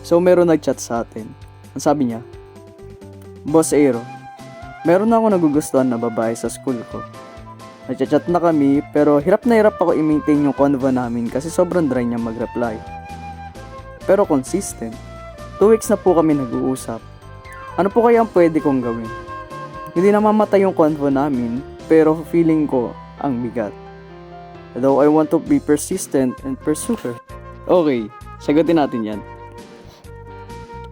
So meron nagchat sa atin. Ang sabi niya, Boss Aero, meron na ako nagugustuhan na babae sa school ko. Nagchat na kami pero hirap na hirap ako i-maintain yung convo namin kasi sobrang dry niya mag-reply. Pero consistent. 2 weeks na po kami nag-uusap. Ano po kaya ang pwede kong gawin? Hindi namamatay yung convo namin pero feeling ko ang bigat. Though I want to be persistent and pursue her. Okay, sagutin natin yan.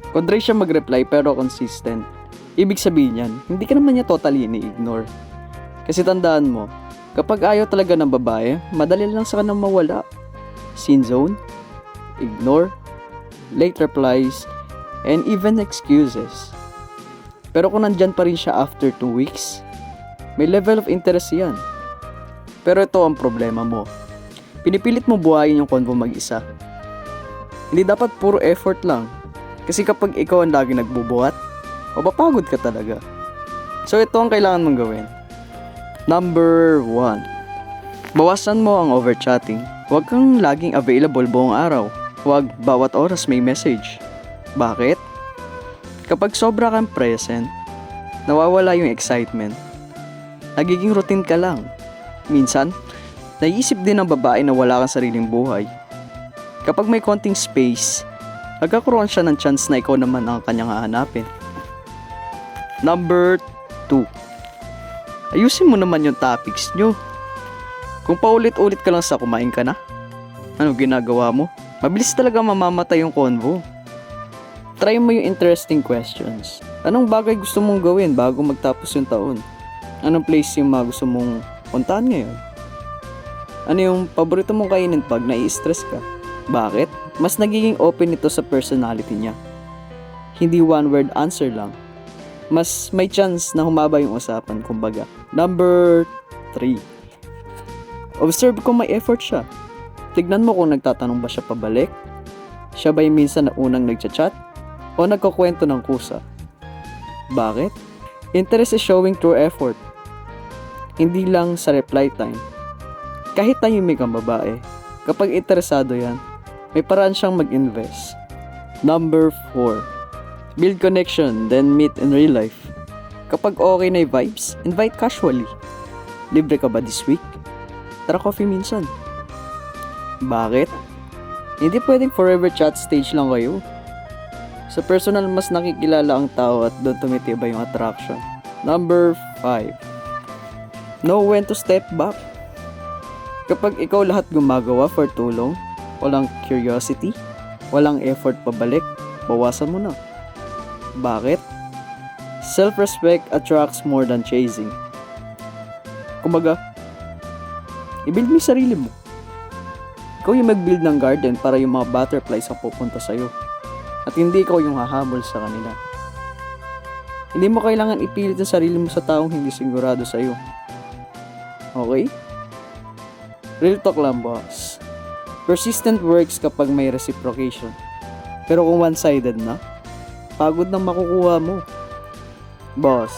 Kung dry siya mag-reply pero consistent, ibig sabihin yan, hindi ka naman niya totally ini-ignore. Kasi tandaan mo, kapag ayaw talaga ng babae, madali lang sa kanang mawala. Scene zone, ignore, late replies, and even excuses. Pero kung nandyan pa rin siya after 2 weeks, may level of interest yan. Pero ito ang problema mo. Pinipilit mo buhayin yung convo mag-isa. Hindi dapat puro effort lang. Kasi kapag ikaw ang lagi nagbubuhat, mapapagod ka talaga. So ito ang kailangan mong gawin. Number 1. Bawasan mo ang overchatting. Huwag kang laging available buong araw. Huwag bawat oras may message. Bakit? Kapag sobra kang present, nawawala yung excitement. Nagiging routine ka lang. Minsan, naiisip din ng babae na wala kang sariling buhay. Kapag may konting space, nagkakaroon siya ng chance na ikaw naman ang kanyang hahanapin. Number 2. Ayusin mo naman yung topics nyo. Kung paulit-ulit ka lang sa kumain ka na, ano ginagawa mo? Mabilis talaga mamamatay yung convo. Try mo yung interesting questions. Anong bagay gusto mong gawin bago magtapos yung taon? Anong place yung gusto mong puntahan ngayon? Ano yung paborito mong kainin pag nai-stress ka? Bakit? Mas nagiging open ito sa personality niya. Hindi one word answer lang. Mas may chance na humaba yung usapan, kumbaga. Number 3. Observe kung may effort siya. Tignan mo kung nagtatanong ba siya pabalik. Siya ba yung minsan na unang nagchat-chat? O nagkukwento ng kusa? Bakit? Interest is showing true effort. Hindi lang sa reply time. Kahit tahimik ang babae, kapag interesado yan, may paraan siyang mag-invest. Number 4. Build connection, then meet in real life. Kapag okay na yung vibes, invite casually. Libre ka ba this week? Tara coffee minsan. Bakit? Hindi pwedeng forever chat stage lang kayo. Sa personal, mas nakikilala ang tao at doon tumitibay yung attraction. Number 5. Know when to step back. Kapag ikaw lahat gumagawa for tulong, walang curiosity, walang effort pabalik, bawasan mo na. Bakit? Self-respect attracts more than chasing. Kumbaga, i-build mo yung sarili mo. Ikaw yung mag-build ng garden para yung mga butterflies ang pupunta sa'yo. At hindi ikaw yung hahabol sa kanila. Hindi mo kailangan ipilit ang sarili mo sa taong hindi sigurado sa'yo. Okay? Real talk lang, boss. Persistent works kapag may reciprocation. Pero kung one-sided na, pagod nang makukuha mo. Boss,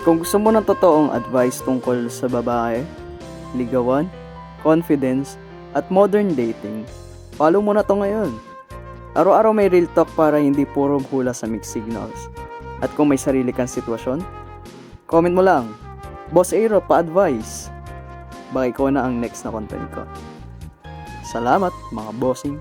kung gusto mo ng totoong advice tungkol sa babae, ligawan, confidence, at modern dating, follow mo na to ngayon. Araw-araw may real talk para hindi puro hula sa mixed signals. At kung may sarili kang sitwasyon, comment mo lang. Boss Aero, pa-advise. Baka ikaw na ang next na content ko. Salamat mga bossing.